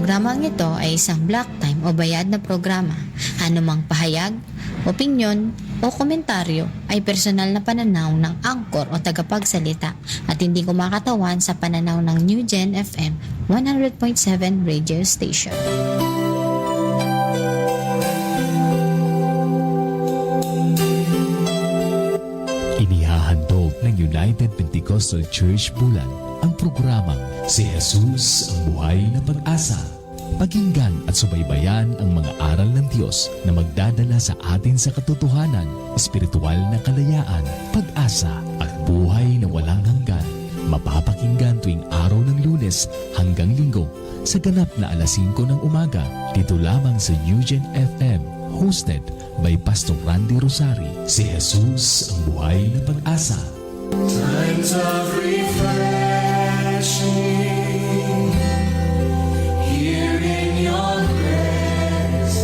programang ito ay isang block time o bayad na programa. Anumang pahayag, opinyon, o komentaryo ay personal na pananaw ng angkor o tagapagsalita at hindi kumakatawan sa pananaw ng New Gen FM 100.7 radio station. Inihahandog ng United Pentecostal Church Bulan ang programang Si Jesus ang Buhay na Pag-asa. Pakinggan at subaybayan ang mga aral ng Diyos na magdadala sa atin sa katotohanan, espiritual na kalayaan, pag-asa at buhay na walang hanggan. Mapapakinggan tuwing araw ng Lunes hanggang Linggo sa ganap na alas 5 ng umaga dito lamang sa New Gen FM, hosted by Pastor Randy Rosari. Si Jesus ang Buhay na Pag-asa. Times of refreshing, here in your presence,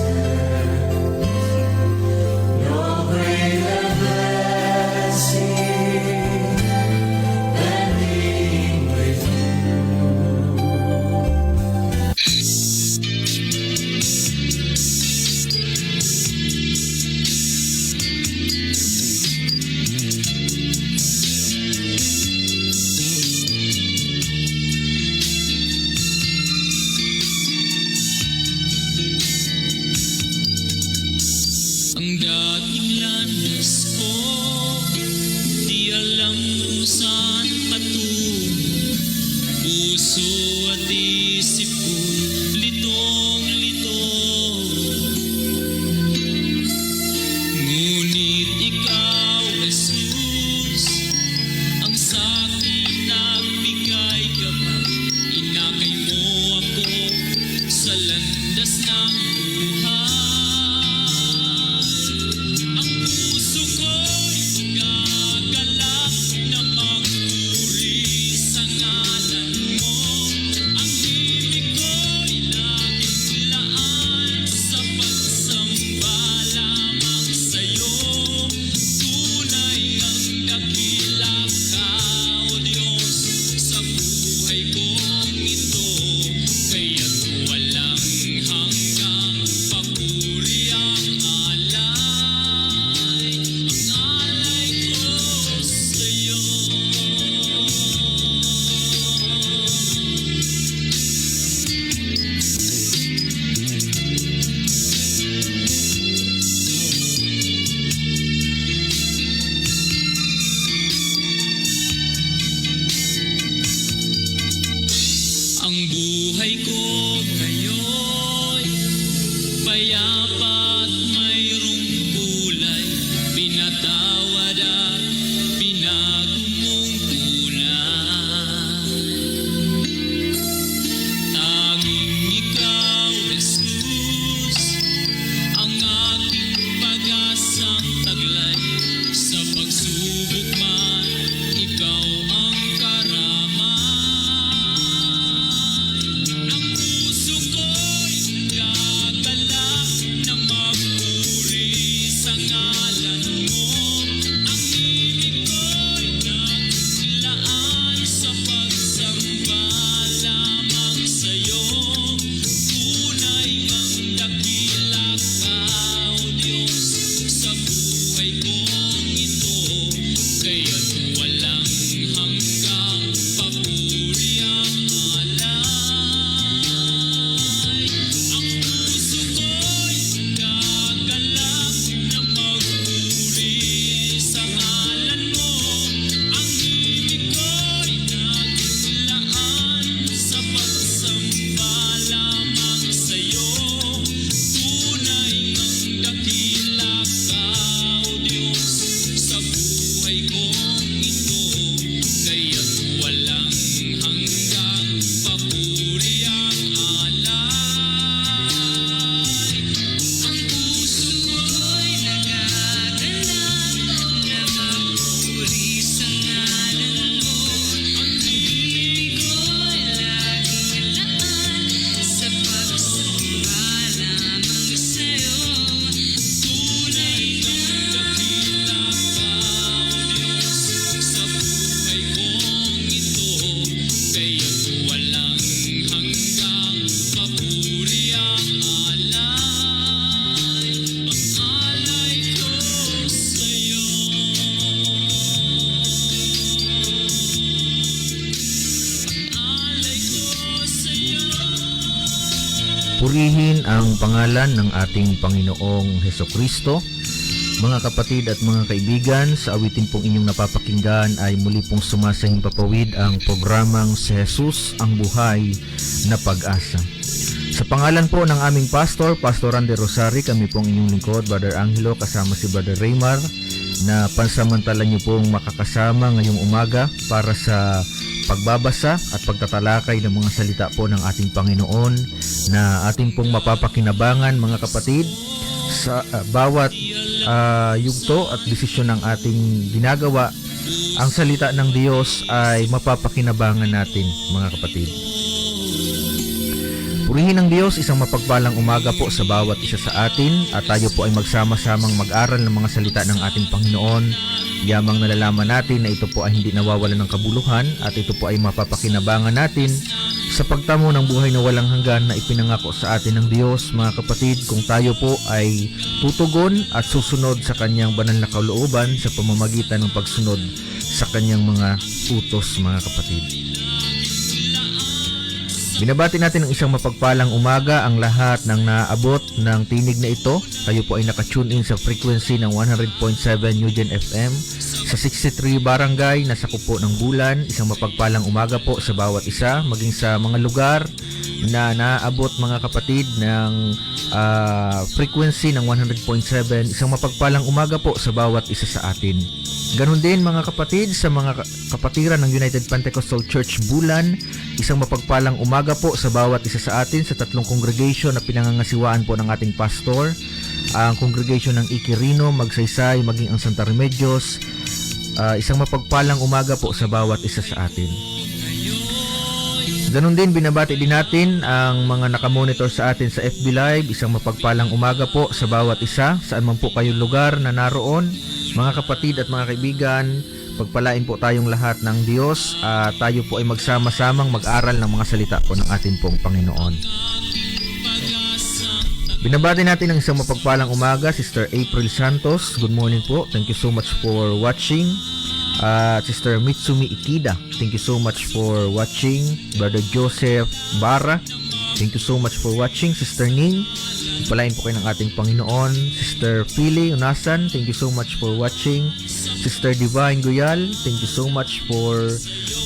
no greater blessing than being with you. Ang dating landas ko, di alam kung saan patungo. Puso at isip ko, litong-lito. Ngunit ikaw, Jesus, ang sa'kin nagbigay gabay. Inakay mo ako sa landas ng buhay. Ang puso ko'y gagalak na magpuri sa ngalan mo. Ang himig ko'y laging laan sa pagsamba lamang sa'yo. Tunay ang dakila ka, O Diyos, sa buhay kong ito. Kaya't walang hanggang papuri ang alay ko sa'yo. Ang buhay ko ngayon, payapa at mayroong kulay. Pinatawad at binago mong tunay. Tanging ikaw, Jesus, ang aking pag-asang taglay. Sa pagsubok man, ikaw ang karamay. Ang puso ko'y gagalak Purihin ang pangalan ng ating Panginoong Hesukristo. Mga kapatid at mga kaibigan, sa awitin pong inyong napapakinggan ay muli pong sumasahing papawid ang programang si Jesus ang buhay na pag-asa. Sa pangalan po ng aming pastor, Pastor Randy Rosari, kami pong inyong lingkod, Brother Angelo, kasama si Brother Raymar, na pansamantala niyo pong makakasama ngayong umaga para sa pagbabasa at pagtatalakay ng mga salita po ng ating Panginoon na ating pong mapapakinabangan, mga kapatid, sa bawat yugto at desisyon ng ating ginagawa. Ang salita ng Diyos ay mapapakinabangan natin, mga kapatid. Purihin ng Diyos, isang mapagpalang umaga po sa bawat isa sa atin, at tayo po ay magsama-samang mag-aral ng mga salita ng ating Panginoon. Yamang nalalaman natin na ito po ay hindi nawawalan ng kabuluhan at ito po ay mapapakinabangan natin sa pagtamo ng buhay na walang hanggan na ipinangako sa atin ng Diyos, mga kapatid, kung tayo po ay tutugon at susunod sa kanyang banal na kalooban sa pamamagitan ng pagsunod sa kanyang mga utos, mga kapatid. Binabati natin ng isang mapagpalang umaga ang lahat ng naabot ng tinig na ito. Kayo po ay nakatune in sa frequency ng 100.7 Newgen FM sa 63 Barangay na sakupo ng Bulan. Isang mapagpalang umaga po sa bawat isa, maging sa mga lugar na naabot, mga kapatid, ng frequency ng 100.7. Isang mapagpalang umaga po sa bawat isa sa atin. Ganon din, mga kapatid, sa mga kapatiran ng United Pentecostal Church Bulan. Isang mapagpalang umaga po sa bawat isa sa atin sa tatlong congregation na pinangangasiwaan po ng ating pastor. Ang congregation ng Iquirino, Magsaysay, maging ang Santa Remedios. Isang mapagpalang umaga po sa bawat isa sa atin. Ganon din, binabati din natin ang mga nakamonitor sa atin sa FB Live. Isang mapagpalang umaga po sa bawat isa, saan man po kayong lugar na naroon. Mga kapatid at mga kaibigan, pagpalain po tayong lahat ng Diyos at tayo po ay magsama-samang mag-aral ng mga salita po ng ating pong Panginoon. Binabati natin ang isang mapagpalang umaga, Sister April Santos. Good morning po. Thank you so much for watching. Sister Mitsumi Ikida, thank you so much for watching. Brother Joseph Barra, thank you so much for watching. Sister Ning, pagpalain po kayo ng ating Panginoon. Sister Pili Unasan, thank you so much for watching. Sister Divine Guyal, thank you so much for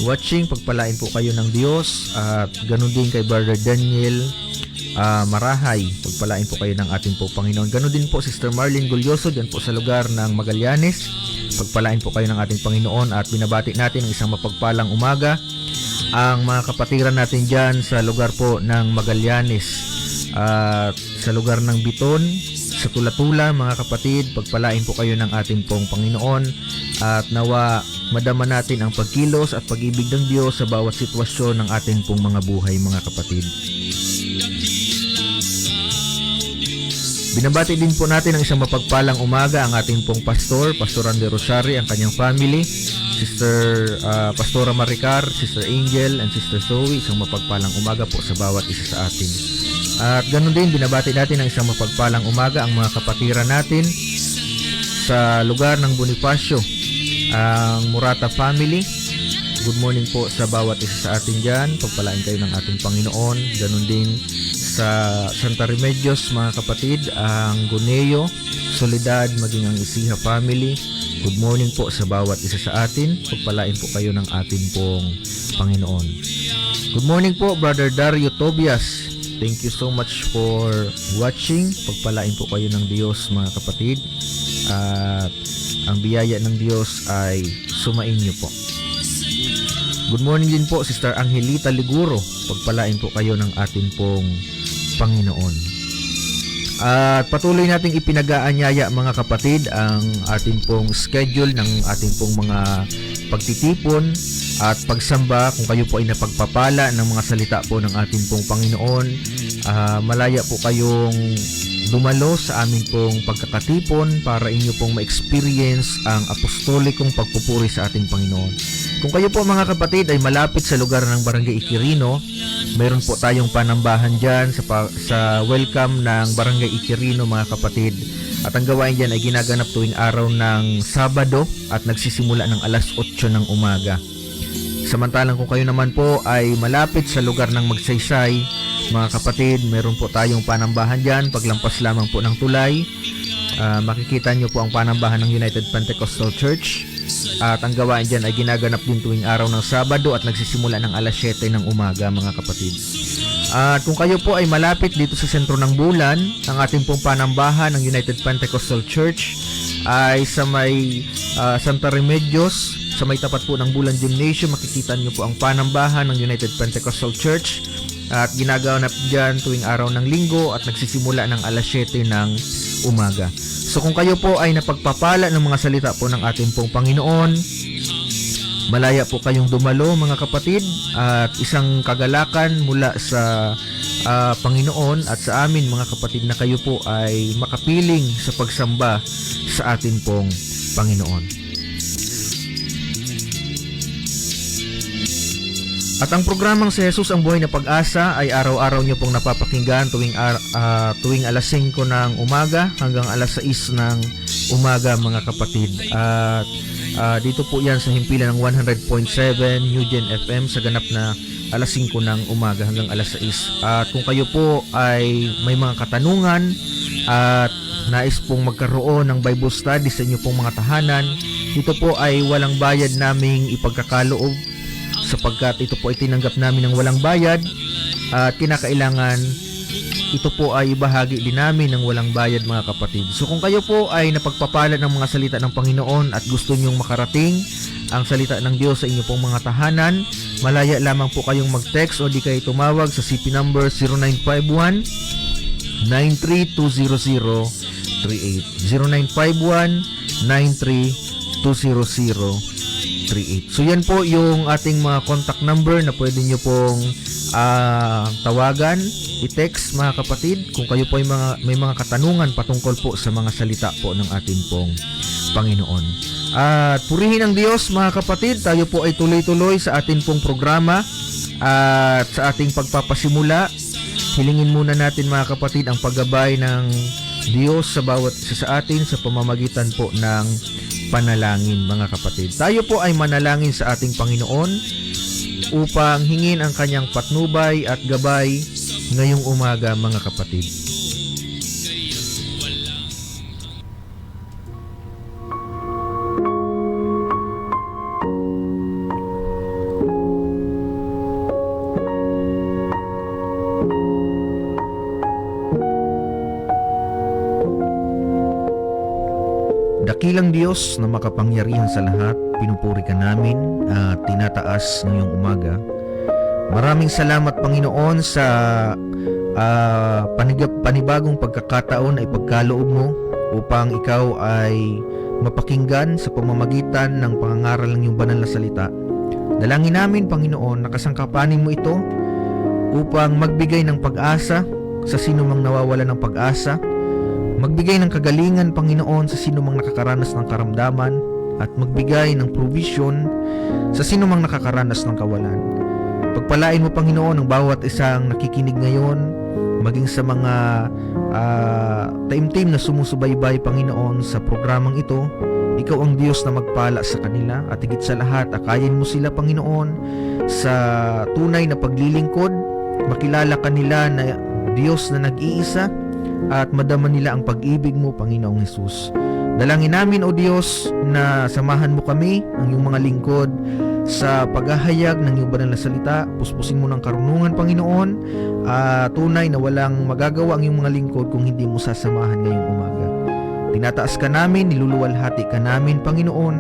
watching. Pagpalain po kayo ng Diyos. At ganun din kay Brother Daniel Marahay, pagpalain po kayo ng ating po Panginoon. Ganun din po Sister Marlene Gulyoso, dyan po sa lugar ng Magallanes. Pagpalain po kayo ng ating Panginoon at binabati natin ang isang mapagpalang umaga ang mga kapatiran natin dyan sa lugar po ng Magallanes at sa lugar ng Biton, sa Tula-Tula, mga kapatid. Pagpalain po kayo ng ating pong Panginoon at nawa madama natin ang pagkilos at pag-ibig ng Diyos sa bawat sitwasyon ng ating pong mga buhay, mga kapatid. Binabati din po natin ang isang mapagpalang umaga ang ating pong pastor, Pastor Randy Rosari, ang kanyang family, Sister Pastora Maricar, Sister Angel, and Sister Zoe. Isang mapagpalang umaga po sa bawat isa sa atin. At ganoon din, binabati natin ang isang mapagpalang umaga ang mga kapatiran natin sa lugar ng Bonifacio, ang Murata family. Good morning po sa bawat isa sa atin dyan. Pagpalain kayo ng ating Panginoon. Ganoon din sa Santa Remedios, mga kapatid, ang Guneo, Soledad, maging ang Isiha family. Good morning po sa bawat isa sa atin. Pagpalain po kayo ng ating pong Panginoon. Good morning po, Brother Dario Tobias. Thank you so much for watching. Pagpalain po kayo ng Diyos, mga kapatid. At ang biyaya ng Diyos ay sumain niyo po. Good morning din po, Sister Angelita Liguro. Pagpalain po kayo ng ating pong Panginoon. At patuloy nating ipinag-aanyaya, mga kapatid, ang ating pong schedule ng ating pong mga pagtitipon at pagsamba. Kung kayo po ay napagpapala ng mga salita po ng ating pong Panginoon, malaya po kayong dumalo sa aming pong pagkakatipon para inyo pong ma-experience ang apostolikong pagpupuri sa ating Panginoon. Kung kayo po, mga kapatid, ay malapit sa lugar ng Barangay Iquirino, mayroon po tayong panambahan dyan sa welcome ng Barangay Iquirino, mga kapatid. At ang gawain dyan ay ginaganap tuwing araw ng Sabado at nagsisimula ng alas 8 ng umaga. Samantalang kung kayo naman po ay malapit sa lugar ng Magsaysay, mga kapatid, meron po tayong panambahan dyan. Paglampas lamang po ng tulay, makikita nyo po ang panambahan ng United Pentecostal Church. At ang gawain dyan ay ginaganap din tuwing araw ng Sabado at nagsisimula ng alas 7 ng umaga, mga kapatid. At kung kayo po ay malapit dito sa sentro ng Bulan, ang ating pong panambahan ng United Pentecostal Church ay sa may Santa Remedios, sa may tapat po ng Bulan Gymnasium. Makikita nyo po ang panambahan ng United Pentecostal Church at ginagaganap dyan tuwing araw ng Linggo at nagsisimula ng alas 7 ng umaga. So kung kayo po ay napagpapala ng mga salita po ng ating pong Panginoon, malaya po kayong dumalo, mga kapatid, at isang kagalakan mula sa Panginoon at sa amin, mga kapatid, na kayo po ay makapiling sa pagsamba sa atin pong Panginoon. At ang programang si Jesus ang Buhay na Pag-asa ay araw-araw nyo pong napapakinggan tuwing alas 5 ng umaga hanggang alas 6 ng umaga, mga kapatid. At dito po yan sa himpilan ng 100.7 Newgen FM sa ganap na alas 5 ng umaga hanggang alas 6. At kung kayo po ay may mga katanungan at nais pong magkaroon ng Bible study sa inyo pong mga tahanan, dito po ay walang bayad naming ipagkakaloob, sapagkat ito po ay tinanggap namin ng walang bayad at kinakailangan ito po ay ibahagi din namin ng walang bayad, mga kapatid. So kung kayo po ay napagpapala ng mga salita ng Panginoon at gusto nyong makarating ang salita ng Diyos sa inyo pong mga tahanan, malaya lamang po kayong mag-text o di kayo tumawag sa CP number 0951 9320038 0951 9320038. So yan po yung ating mga contact number na pwede nyo pong tawagan, i-text, mga kapatid, kung kayo po ay may mga katanungan patungkol po sa mga salita po ng ating pong Panginoon. At purihin ang Diyos, mga kapatid, tayo po ay tuloy-tuloy sa ating pong programa at sa ating pagpapasimula. Hilingin muna natin, mga kapatid, ang paggabay ng Diyos sa bawat isa sa atin sa pamamagitan po ng panalangin, mga kapatid. Tayo po ay manalangin sa ating Panginoon upang hingin ang kanyang patnubay at gabay ngayong umaga, mga kapatid. Dakilang Diyos na makapangyarihan sa lahat, pinupuri ka namin at tinataas ngayong umaga. Maraming salamat, Panginoon, sa panibagong pagkakataon ay pagkaloob mo upang ikaw ay mapakinggan sa pamamagitan ng pangangaral ng iyong banal na salita. Dalangin namin, Panginoon, na kasangkapanin mo ito upang magbigay ng pag-asa sa sino mang nawawala ng pag-asa, magbigay ng kagalingan, Panginoon, sa sino mang nakakaranas ng karamdaman, at magbigay ng provision sa sino mang nakakaranas ng kawalan. Pagpalain mo, Panginoon, ang bawat isang nakikinig ngayon, maging sa mga taimtim na sumusubaybay, Panginoon, sa programang ito. Ikaw ang Diyos na magpala sa kanila, at higit sa lahat, akayin mo sila, Panginoon, sa tunay na paglilingkod. Makilala kanila na Diyos na nag-iisa, at madama nila ang pag-ibig mo, Panginoong Hesus. Dalangin namin, O Diyos, na samahan mo kami, ang iyong mga lingkod, sa paghahayag ng iyong banal na salita. Puspusin mo ng karunungan, Panginoon. Tunay na walang magagawa ang iyong mga lingkod kung hindi mo sasamahan ngayong umaga. Tinataas ka namin, niluluwalhati ka namin, Panginoon.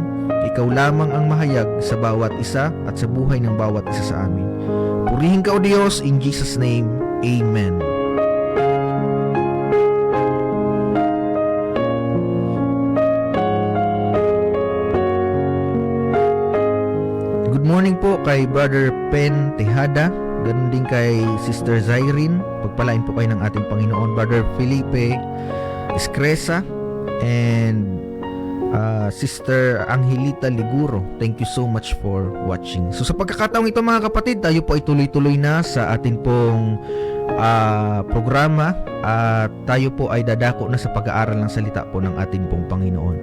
Ikaw lamang ang mahayag sa bawat isa at sa buhay ng bawat isa sa amin. Purihin ka, O Diyos, in Jesus' name, Amen. Good morning po kay Brother Pen Tejada, ganun din kay Sister Zyrene. Pagpalain po kayo ng ating Panginoon. Brother Felipe Escresa and Sister Angelita Liguro. Thank you so much for watching. So sa pagkakataong ito, mga kapatid, tayo po ay tuloy-tuloy na sa ating pong programa at tayo po ay dadako na sa pag-aaral ng salita po ng ating pong Panginoon.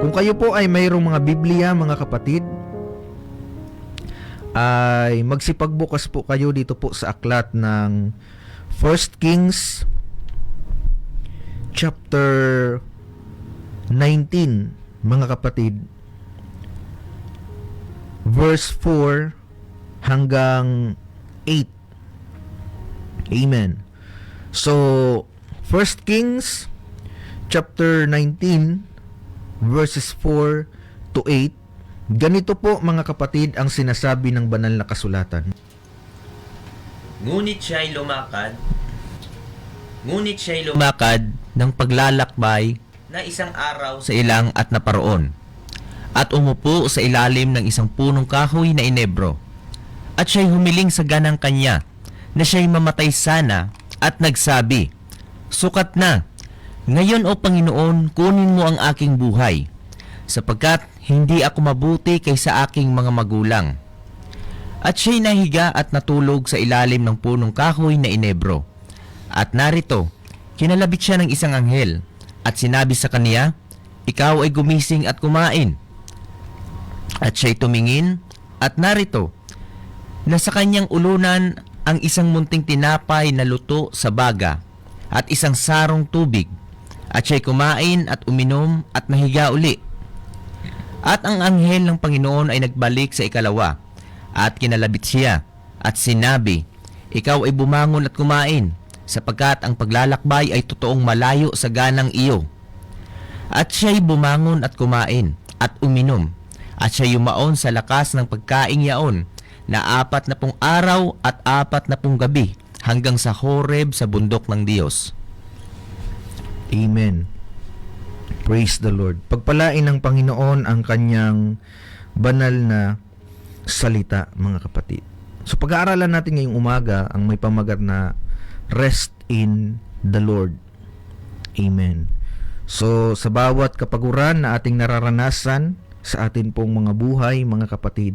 Kung kayo po ay mayroong mga Biblia, mga kapatid, ay magsipagbukas po kayo dito po sa aklat ng 1 Kings chapter 19, mga kapatid, verse 4 hanggang 8. Amen. So, 1 Kings chapter 19 verses 4 to 8. Ganito po, mga kapatid, ang sinasabi ng banal na kasulatan. Ngunit siya'y lumakad ng paglalakbay na isang araw sa ilang at naparoon, at umupo sa ilalim ng isang punong kahoy na inebro. At siya'y humiling sa ganang kanya na siya'y mamatay sana, at nagsabi, "Sukat na, ngayon o Panginoon, kunin mo ang aking buhay, sapagkat hindi ako mabuti kaysa aking mga magulang." At siya'y nahiga at natulog sa ilalim ng punong kahoy na inebro. At narito, kinalabit siya ng isang anghel, at sinabi sa kaniya, "Ikaw ay gumising at kumain." At siya'y tumingin, at narito, nasa kanyang ulunan ang isang munting tinapay na luto sa baga, at isang sarong tubig. At siya'y kumain at uminom at nahiga uli. At ang anghel ng Panginoon ay nagbalik sa ikalawa, at kinalabit siya, at sinabi, "Ikaw ay bumangon at kumain, sapagkat ang paglalakbay ay totoong malayo sa ganang iyo." At siya'y bumangon at kumain, at uminom, at siya'y yumaon sa lakas ng pagkaing yaon, na 40 araw at 40 gabi, hanggang sa Horeb sa bundok ng Diyos. Amen. Praise the Lord. Pagpalain ng Panginoon ang kanyang banal na salita, mga kapatid. So pag-aaralan natin ngayong umaga ang may pamagat na Rest in the Lord. Amen. So sa bawat kapaguran na ating nararanasan sa atin pong mga buhay, mga kapatid,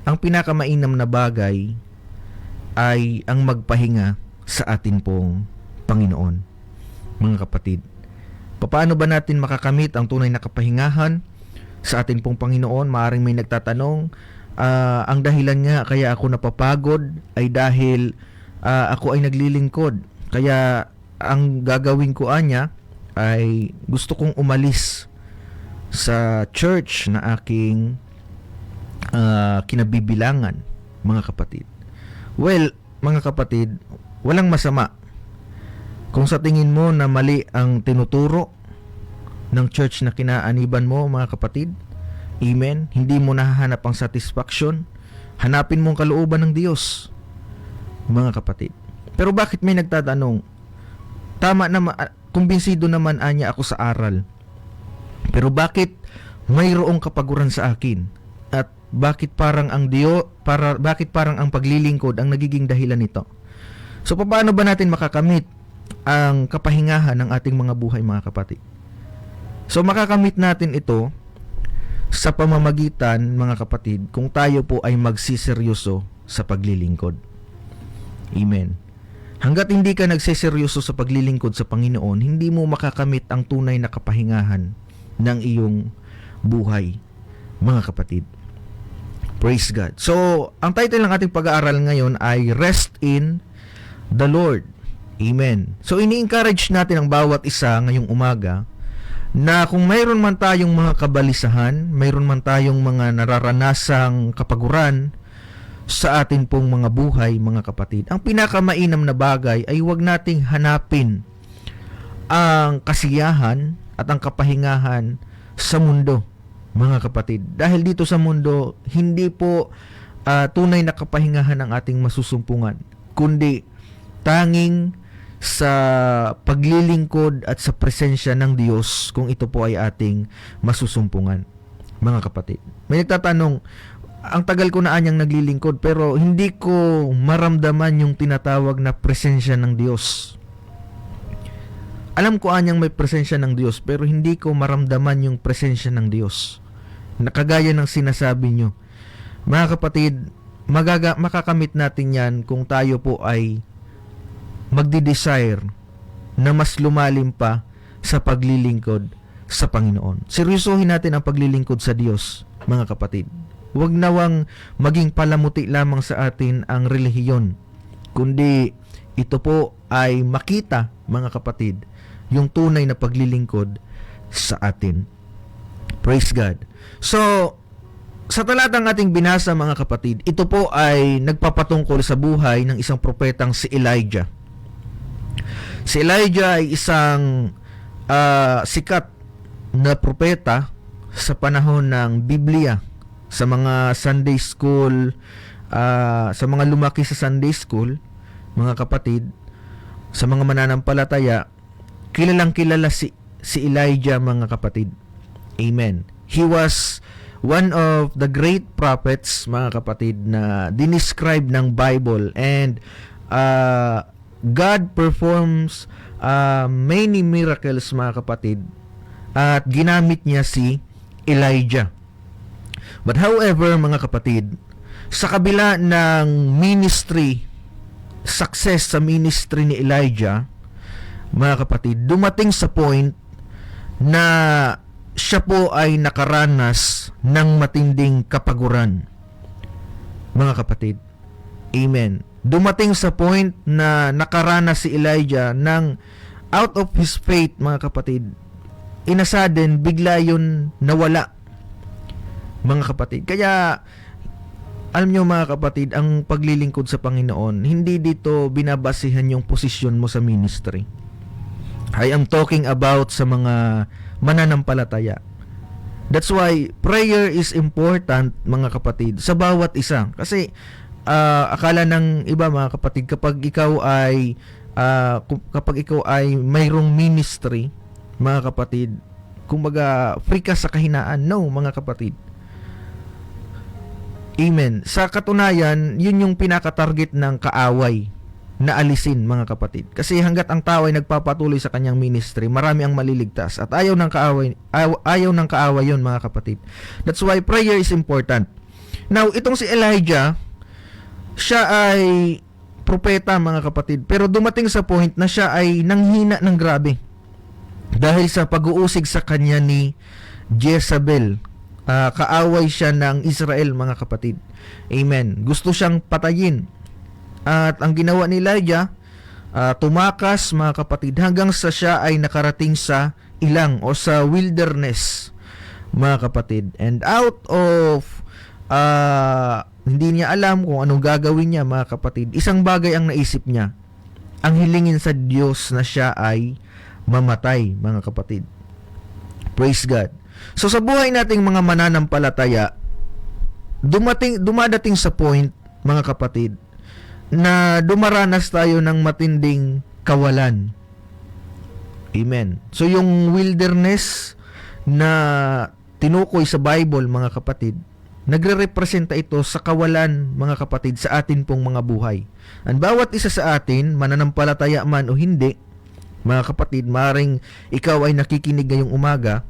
ang pinakamainam na bagay ay ang magpahinga sa atin pong Panginoon, mga kapatid. Paano ba natin makakamit ang tunay na kapahingahan sa atin pong Panginoon? Maaring may nagtatanong, ang dahilan nga kaya ako napapagod ay dahil ako ay naglilingkod. Kaya ang gagawin ko anya ay gusto kong umalis sa church na aking kinabibilangan, mga kapatid. Well, mga kapatid, walang masama kung sa tingin mo na mali ang tinuturo ng church na kinaaniban mo, mga kapatid. Amen. Hindi mo nahahanap ang satisfaction. Hanapin mo ang kalooban ng Diyos, mga kapatid. Pero bakit may nagtatanong, tama naman, kumbinsido naman anya ako sa aral, pero bakit mayroong kapaguran sa akin? At bakit parang ang bakit parang ang paglilingkod ang nagiging dahilan nito? So paano ba natin makakamit ang kapahingahan ng ating mga buhay, mga kapatid? So makakamit natin ito sa pamamagitan, mga kapatid, kung tayo po ay magsiseryoso sa paglilingkod. Amen. Hanggat hindi ka nagsiseryoso sa paglilingkod sa Panginoon, hindi mo makakamit ang tunay na kapahingahan ng iyong buhay, mga kapatid. Praise God. So, ang title ng ating pag-aaral ngayon ay Rest in the Lord. Amen. So, ini-encourage natin ang bawat isa ngayong umaga na kung mayroon man tayong mga kabalisahan, mayroon man tayong mga nararanasang kapaguran sa atin pong mga buhay, mga kapatid, ang pinakamainam na bagay ay huwag nating hanapin ang kasiyahan at ang kapahingahan sa mundo, mga kapatid. Dahil dito sa mundo, hindi po tunay na kapahingahan ang ating masusumpungan, kundi tanging sa paglilingkod at sa presensya ng Diyos, kung ito po ay ating masusumpungan, mga kapatid. May nagtatanong, ang tagal ko na anyang naglilingkod pero hindi ko maramdaman yung tinatawag na presensya ng Diyos. Alam ko anyang may presensya ng Diyos pero hindi ko maramdaman yung presensya ng Diyos. Nakagaya ng sinasabi nyo. Mga kapatid, makakamit natin yan kung tayo po ay magdi-desire na mas lumalim pa sa paglilingkod sa Panginoon. Seryosohin natin ang paglilingkod sa Diyos, mga kapatid. Huwag nawang maging palamuti lamang sa atin ang relihiyon, kundi ito po ay makita, mga kapatid, yung tunay na paglilingkod sa atin. Praise God. So, sa talatang ating binasa, mga kapatid, ito po ay nagpapatungkol sa buhay ng isang propetang si Elijah. Si Elijah ay isang sikat na propeta sa panahon ng Biblia. Sa mga Sunday school, sa mga lumaki sa Sunday school, mga kapatid, sa mga mananampalataya, kilalang kilala si Elijah, mga kapatid. Amen. He was one of the great prophets, mga kapatid, na dinescribe ng Bible, and God performs many miracles, mga kapatid, at ginamit niya si Elijah. But however, mga kapatid, sa kabila ng ministry, success sa ministry ni Elijah, mga kapatid, dumating sa point na siya po ay nakaranas ng matinding kapaguran. Mga kapatid, amen. Dumating sa point na nakaranas si Elijah ng out of his faith, mga kapatid. In a sudden, bigla yun nawala, mga kapatid. Kaya, alam nyo, mga kapatid, ang paglilingkod sa Panginoon, hindi dito binabasihan yung posisyon mo sa ministry. I am talking about sa mga mananampalataya. That's why prayer is important, mga kapatid, sa bawat isa. Kasi akala ng iba, mga kapatid, kapag ikaw ay mayroong ministry, mga kapatid, kumbaga free ka sa kahinaan. No, mga kapatid. Amen. Sa katunayan, yun yung pinaka-target ng kaaway na alisin, mga kapatid. Kasi hanggat ang tao ay nagpapatuloy sa kanyang ministry, marami ang maliligtas. At ayaw ng kaaway yun, mga kapatid. That's why prayer is important. Now, itong si Elijah, siya ay propeta, mga kapatid. Pero dumating sa point na siya ay nanghina ng grabe. Dahil sa pag-uusig sa kanya ni Jezebel. Kaaway siya ng Israel, mga kapatid. Amen. Gusto siyang patayin. At ang ginawa ni Elijah, tumakas, mga kapatid, hanggang sa siya ay nakarating sa ilang o sa wilderness, mga kapatid. And out of hindi niya alam kung anong gagawin niya, mga kapatid, isang bagay ang naisip niya. Ang hilingin sa Diyos na siya ay mamatay, mga kapatid. Praise God. So sa buhay nating mga mananampalataya, dumadating sa point, mga kapatid, na dumaranas tayo ng matinding kawalan. Amen. So yung wilderness na tinukoy sa Bible, mga kapatid, nagre-representa ito sa kawalan, mga kapatid, sa atin pong mga buhay. Ang bawat isa sa atin, mananampalataya man o hindi, mga kapatid, maring ikaw ay nakikinig ngayong umaga,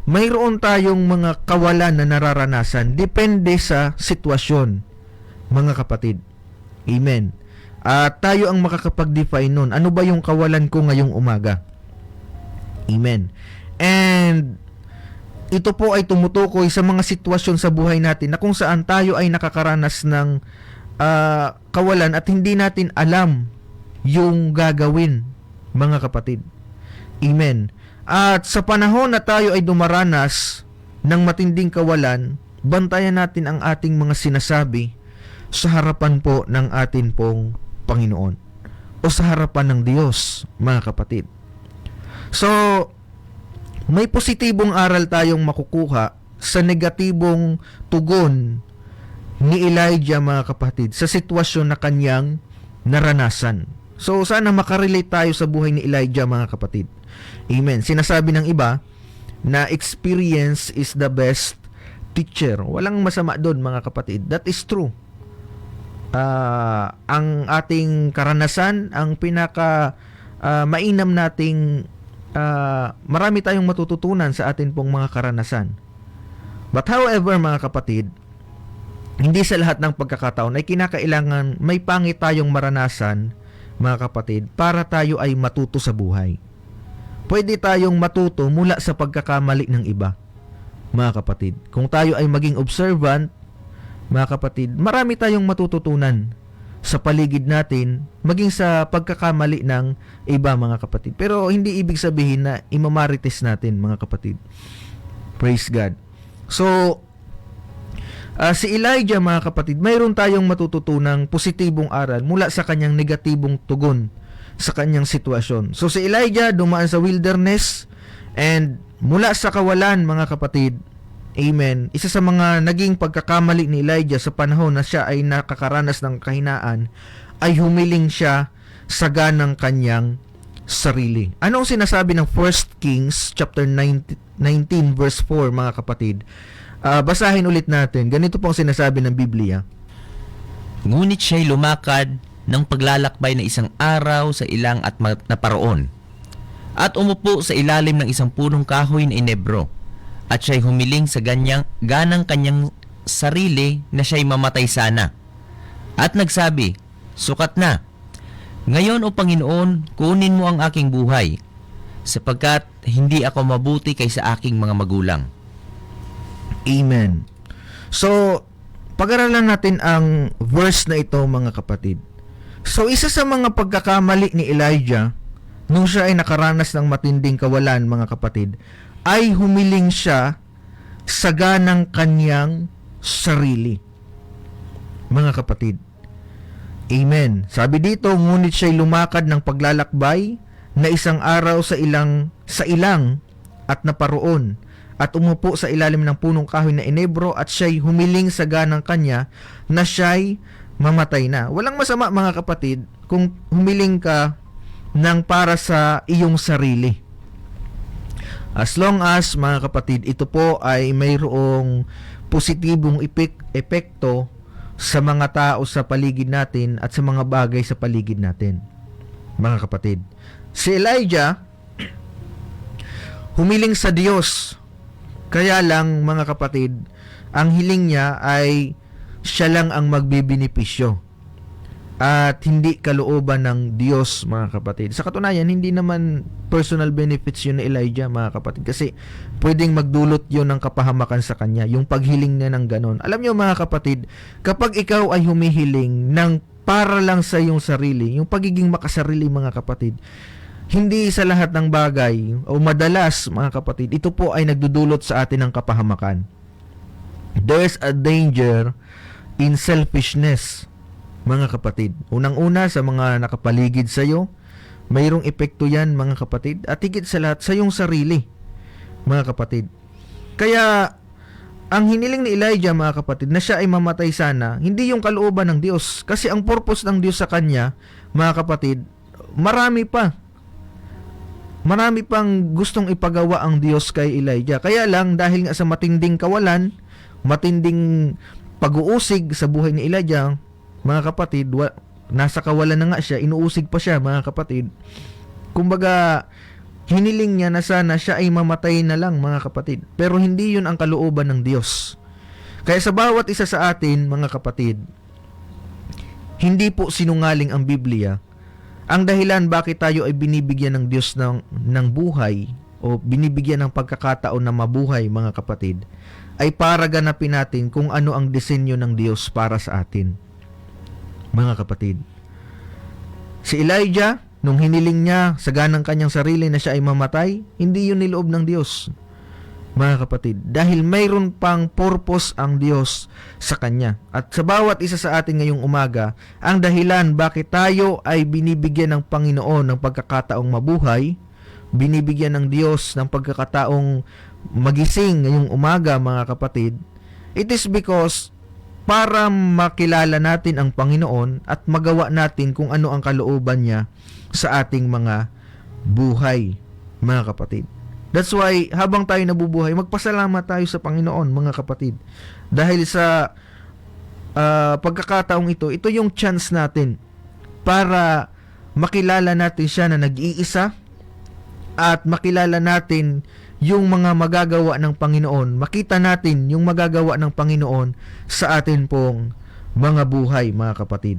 mayroon tayong mga kawalan na nararanasan depende sa sitwasyon, mga kapatid. Amen. At tayo ang makakapag-define nun. Ano ba yung kawalan ko ngayong umaga? Amen. And ito po ay tumutukoy sa mga sitwasyon sa buhay natin na kung saan tayo ay nakakaranas ng kawalan at hindi natin alam yung gagawin, mga kapatid. Amen. At sa panahon na tayo ay dumaranas ng matinding kawalan, bantayan natin ang ating mga sinasabi sa harapan po ng atin pong Panginoon o sa harapan ng Diyos, mga kapatid. So, may positibong aral tayong makukuha sa negatibong tugon ni Elijah, mga kapatid, sa sitwasyon na kanyang naranasan. So, sana makarelate tayo sa buhay ni Elijah, mga kapatid. Amen. Sinasabi ng iba na experience is the best teacher. Walang masama doon, mga kapatid. That is true. Ang ating karanasan, ang pinaka mainam nating marami tayong matututunan sa atin pong mga karanasan. But however, mga kapatid, hindi sa lahat ng pagkakataon ay kinakailangan may pangit tayong maranasan, mga kapatid, para tayo ay matuto sa buhay. Pwede tayong matuto mula sa pagkakamali ng iba. mga kapatid. Kung tayo ay maging observant, mga kapatid, marami tayong matututunan sa paligid natin, maging sa pagkakamali ng iba, mga kapatid. Pero hindi ibig sabihin na imamarites natin, mga kapatid. Praise God. So, si Elijah, mga kapatid, mayroon tayong matututunang positibong aral mula sa kanyang negatibong tugon sa kanyang sitwasyon. So, si Elijah dumaan sa wilderness, and mula sa kawalan, mga kapatid, amen, isa sa mga naging pagkakamali ni Elijah sa panahon na siya ay nakakaranas ng kahinaan, ay humiling siya sa ganang kanyang sarili. Ano ang sinasabi ng 1 Kings chapter 19 verse 4, mga kapatid? Basahin ulit natin. Ganito po ang sinasabi ng Biblia. Ngunit siya'y lumakad ng paglalakbay na isang araw sa ilang at naparoon, at umupo sa ilalim ng isang punong kahoy na inebro, at siya'y humiling sa ganang kanyang sarili na siya'y mamatay sana. At nagsabi, "Sukat na. Ngayon, o Panginoon, kunin mo ang aking buhay, sapagkat hindi ako mabuti kaysa aking mga magulang." Amen. So, pag-aralan natin ang verse na ito, mga kapatid. So, isa sa mga pagkakamali ni Elijah nung siya ay nakaranas ng matinding kawalan, mga kapatid, ay humiling siya sa ganang kanyang sarili. Mga kapatid. Amen. Sabi dito, ngunit siya'y lumakad ng paglalakbay na isang araw sa ilang at naparoon, at umupo sa ilalim ng punong kahoy na inebro, at siya'y humiling sa ganang kanya na siya'y mamatay na. Walang masama, mga kapatid, kung humiling ka ng para sa iyong sarili. As long as, mga kapatid, ito po ay mayroong positibong epekto sa mga tao sa paligid natin at sa mga bagay sa paligid natin, mga kapatid. Si Elijah humiling sa Diyos. Kaya lang, mga kapatid, ang hiling niya ay siya lang ang magbibinipisyo at hindi kalooban ng Diyos, mga kapatid. Sa katunayan, hindi naman personal benefits yun ni Elijah, mga kapatid, kasi pwedeng magdulot yun ng kapahamakan sa kanya, yung paghiling niya ng ganon. Alam niyo, mga kapatid, kapag ikaw ay humihiling ng para lang sa iyong sarili, yung pagiging makasarili, mga kapatid, hindi sa lahat ng bagay o madalas, mga kapatid, ito po ay nagdudulot sa atin ng kapahamakan. There's a danger in selfishness, mga kapatid. Unang-una, sa mga nakapaligid sa iyo, mayroong epekto yan, mga kapatid, at higit sa lahat sa iyong sarili, mga kapatid. Kaya ang hiniling ni Elijah, mga kapatid, na siya ay mamatay sana, hindi yung kalooban ng Diyos, kasi ang purpose ng Diyos sa kanya, mga kapatid, marami pang gustong ipagawa ang Diyos kay Elijah. Kaya lang, dahil nga sa matinding kawalan, matinding pag-uusig sa buhay ni Elijah, mga kapatid, nasa kawalan na nga siya, inuusig pa siya, mga kapatid. Kumbaga, hiniling niya na sana siya ay mamatay na lang, mga kapatid. Pero hindi yun ang kalooban ng Diyos. Kaya sa bawat isa sa atin, mga kapatid, hindi po sinungaling ang Biblia. Ang dahilan bakit tayo ay binibigyan ng Diyos ng buhay o binibigyan ng pagkakataon na mabuhay, mga kapatid, ay para ganapin natin kung ano ang disenyo ng Diyos para sa atin, mga kapatid. Si Elijah, nung hiniling niya sa ganang kanyang sarili na siya ay mamatay, hindi yun niloob ng Diyos, mga kapatid, dahil mayroon pang purpose ang Diyos sa kanya. At sa bawat isa sa atin ngayong umaga, ang dahilan bakit tayo ay binibigyan ng Panginoon ng pagkakataong mabuhay, binibigyan ng Diyos ng pagkakataong magising ngayong umaga, mga kapatid, it is because para makilala natin ang Panginoon at magawa natin kung ano ang kalooban niya sa ating mga buhay, mga kapatid. That's why, habang tayo nabubuhay, magpasalamat tayo sa Panginoon, mga kapatid. Dahil sa pagkakataong ito yung chance natin para makilala natin siya na nag-iisa at makilala natin yung mga magagawa ng Panginoon. Makita natin yung magagawa ng Panginoon sa atin pong mga buhay, mga kapatid.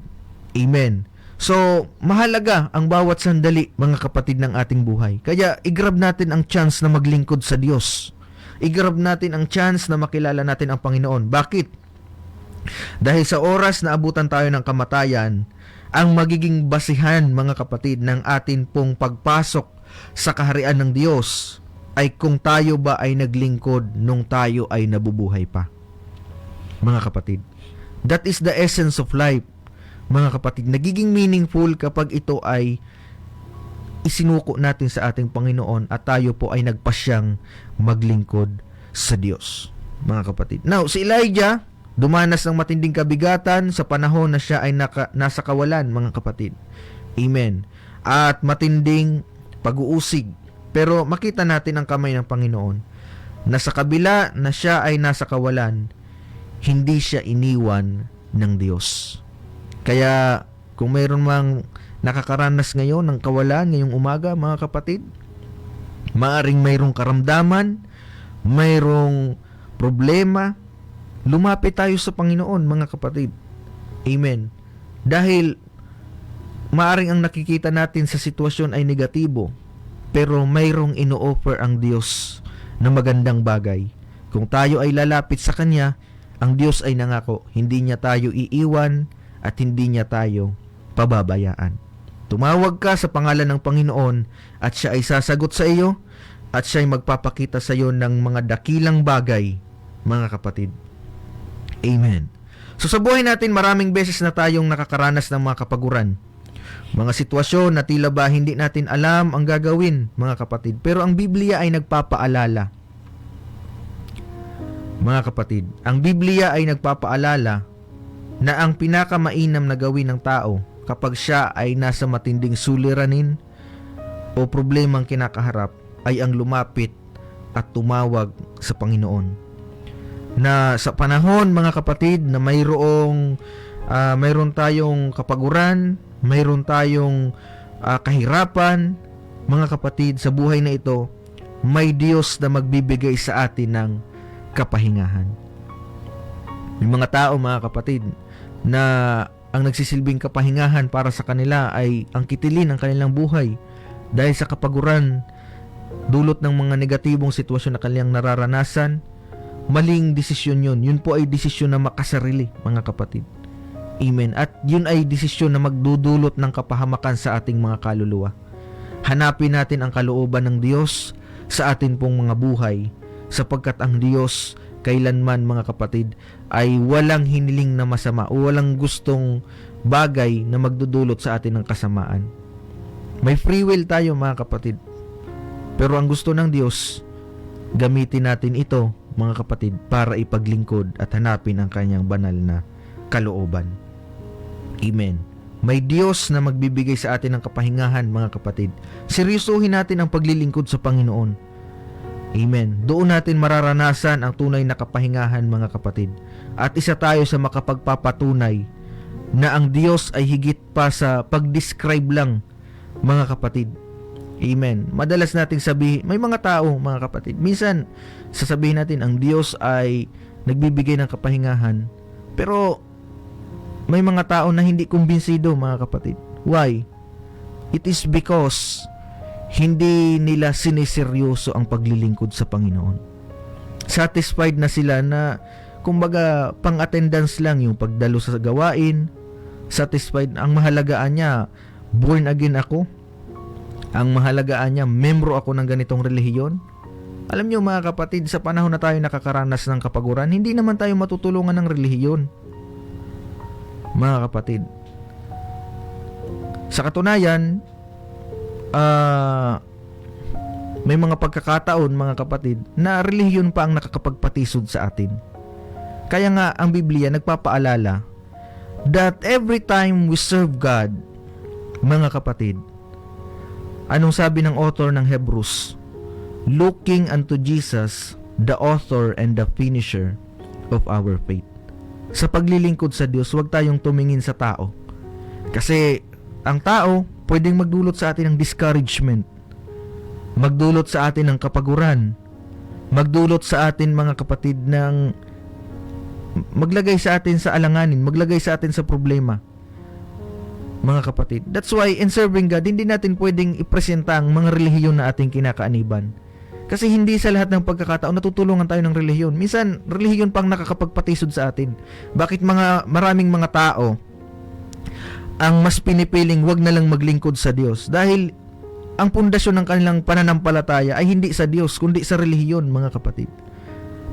Amen. So, mahalaga ang bawat sandali, mga kapatid, ng ating buhay. Kaya, i-grab natin ang chance na maglingkod sa Diyos. i-grab natin ang chance na makilala natin ang Panginoon. Bakit? Dahil sa oras na abutan tayo ng kamatayan, ang magiging basihan, mga kapatid, ng atin pong pagpasok sa kaharian ng Diyos ay kung tayo ba ay naglingkod nung tayo ay nabubuhay pa. Mga kapatid, that is the essence of life. Mga kapatid, nagiging meaningful kapag ito ay isinuko natin sa ating Panginoon at tayo po ay nagpasyang maglingkod sa Diyos. Mga kapatid. Now, si Elijah, dumanas ng matinding kabigatan sa panahon na siya ay nasa kawalan, mga kapatid. Amen. At matinding pag-uusig. Pero makita natin ang kamay ng Panginoon na sa kabila na siya ay nasa kawalan, hindi siya iniwan ng Diyos. Kaya kung mayroon mang nakakaranas ngayon ng kawalan ngayong umaga, mga kapatid, maaring mayroong karamdaman, mayroong problema, lumapit tayo sa Panginoon, mga kapatid. Amen. Dahil maaring ang nakikita natin sa sitwasyon ay negatibo, pero mayroong ino-offer ang Diyos na magandang bagay. Kung tayo ay lalapit sa Kanya, ang Diyos ay nangako, hindi niya tayo iiwan at hindi niya tayo pababayaan. Tumawag ka sa pangalan ng Panginoon at siya ay sasagot sa iyo at siya ay magpapakita sa iyo ng mga dakilang bagay, mga kapatid. Amen. So sa buhay natin, maraming beses na tayong nakakaranas ng mga kapaguran. Mga sitwasyon na tila ba hindi natin alam ang gagawin, mga kapatid. Pero ang Biblia ay nagpapaalala. Mga kapatid, ang Biblia ay nagpapaalala na ang pinakamainam na gawin ng tao kapag siya ay nasa matinding suliranin o problemang kinakaharap ay ang lumapit at tumawag sa Panginoon. Na sa panahon, mga kapatid, na mayroon tayong kapaguran, mayroon tayong kahirapan, mga kapatid, sa buhay na ito, may Diyos na magbibigay sa atin ng kapahingahan. May mga tao, mga kapatid, na ang nagsisilbing kapahingahan para sa kanila ay ang kitilin ng kanilang buhay dahil sa kapaguran, dulot ng mga negatibong sitwasyon na kanilang nararanasan. Maling desisyon yun. Yun po ay desisyon na makasarili, mga kapatid. Amen. At yun ay desisyon na magdudulot ng kapahamakan sa ating mga kaluluwa. Hanapin natin ang kalooban ng Diyos sa atin pong mga buhay, sapagkat ang Diyos kailanman, mga kapatid, ay walang hiniling na masama o walang gustong bagay na magdudulot sa atin ng kasamaan. May free will tayo, mga kapatid. Pero ang gusto ng Diyos, gamitin natin ito, mga kapatid, para ipaglingkod at hanapin ang kanyang banal na kalooban. Amen. May Diyos na magbibigay sa atin ng kapahingahan, mga kapatid. Seryosohin natin ang paglilingkod sa Panginoon. Amen. Doon natin mararanasan ang tunay na kapahingahan, mga kapatid. At isa tayo sa makapagpapatunay na ang Diyos ay higit pa sa pag-describe lang, mga kapatid. Amen. Madalas nating sabihin, may mga tao, mga kapatid, minsan sasabihin natin ang Diyos ay nagbibigay ng kapahingahan. Pero may mga tao na hindi kumbinsido, mga kapatid. Why? It is because hindi nila siniseryoso ang paglilingkod sa Panginoon. Satisfied na sila na, kumbaga, pang-attendance lang yung pagdalo sa gawain. Satisfied, ang mahalagaan niya, born again ako. Ang mahalagaan niya, membro ako ng ganitong relihiyon. Alam niyo, mga kapatid, sa panahon na tayo nakakaranas ng kapaguran, hindi naman tayo matutulungan ng relihiyon. Mga kapatid, sa katunayan, may mga pagkakataon, mga kapatid, na relihiyon pa ang nakakapagpatisod sa atin. Kaya nga ang Biblia nagpapaalala that every time we serve God, mga kapatid, anong sabi ng author ng Hebrews? Looking unto Jesus, the author and the finisher of our faith. Sa paglilingkod sa Diyos, huwag tayong tumingin sa tao. Kasi ang tao pwedeng magdulot sa atin ng discouragement, magdulot sa atin ng kapaguran, magdulot sa atin, mga kapatid, ng maglagay sa atin sa alanganin, maglagay sa atin sa problema, mga kapatid. That's why in serving God, hindi natin pwedeng ipresenta ang mga relihiyon na ating kinakaaniban. Kasi hindi sa lahat ng pagkakataon natutulungan tayo ng relihiyon. Minsan, relihiyon pang nakakapagpatisod sa atin. Bakit maraming mga tao ang mas pinipiling wag na lang maglingkod sa Diyos? Dahil ang pundasyon ng kanilang pananampalataya ay hindi sa Diyos, kundi sa relihiyon, mga kapatid.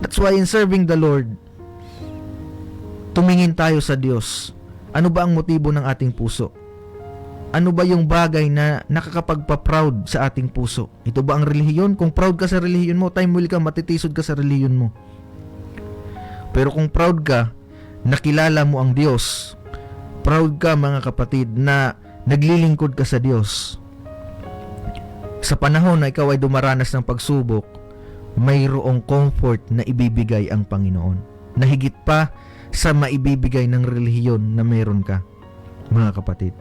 That's why in serving the Lord, tumingin tayo sa Diyos. Ano ba ang motibo ng ating puso? Ano ba yung bagay na nakakapagpa-proud sa ating puso? Ito ba ang relihiyon? Kung proud ka sa relihiyon mo, time will come, matitisod ka sa relihiyon mo. Pero kung proud ka, nakilala mo ang Diyos, proud ka, mga kapatid, na naglilingkod ka sa Diyos, sa panahon na ikaw ay dumaranas ng pagsubok, mayroong comfort na ibibigay ang Panginoon, na higit pa sa maibibigay ng relihiyon na meron ka, mga kapatid.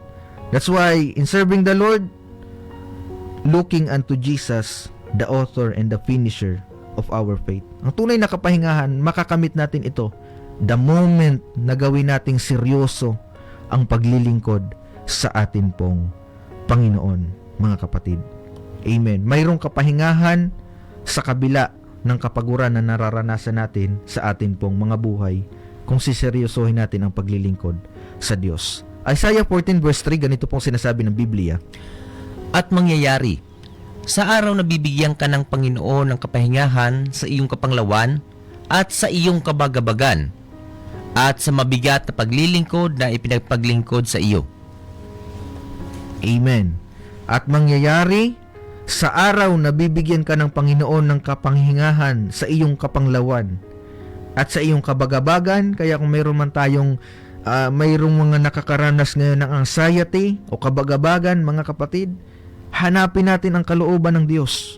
That's why, in serving the Lord, looking unto Jesus, the author and the finisher of our faith. Ang tunay na kapahingahan, makakamit natin ito the moment na gawin nating seryoso ang paglilingkod sa atin pong Panginoon, mga kapatid. Amen. Mayroong kapahingahan sa kabila ng kapaguran na nararanasan natin sa atin pong mga buhay kung siseryosohin natin ang paglilingkod sa Diyos. Isaiah 14 verse 3, ganito pong sinasabi ng Biblia. At mangyayari, sa araw na bibigyan ka ng Panginoon ng kapahingahan sa iyong kapanglawan at sa iyong kabagabagan at sa mabigat na paglilingkod na ipinagpaglingkod sa iyo. Amen. At mangyayari, sa araw na bibigyan ka ng Panginoon ng kapahingahan sa iyong kapanglawan at sa iyong kabagabagan. Kaya kung mayroon man tayong mayroong mga nakakaranas ngayon ng anxiety o kabagabagan, mga kapatid, hanapin natin ang kalooban ng Diyos.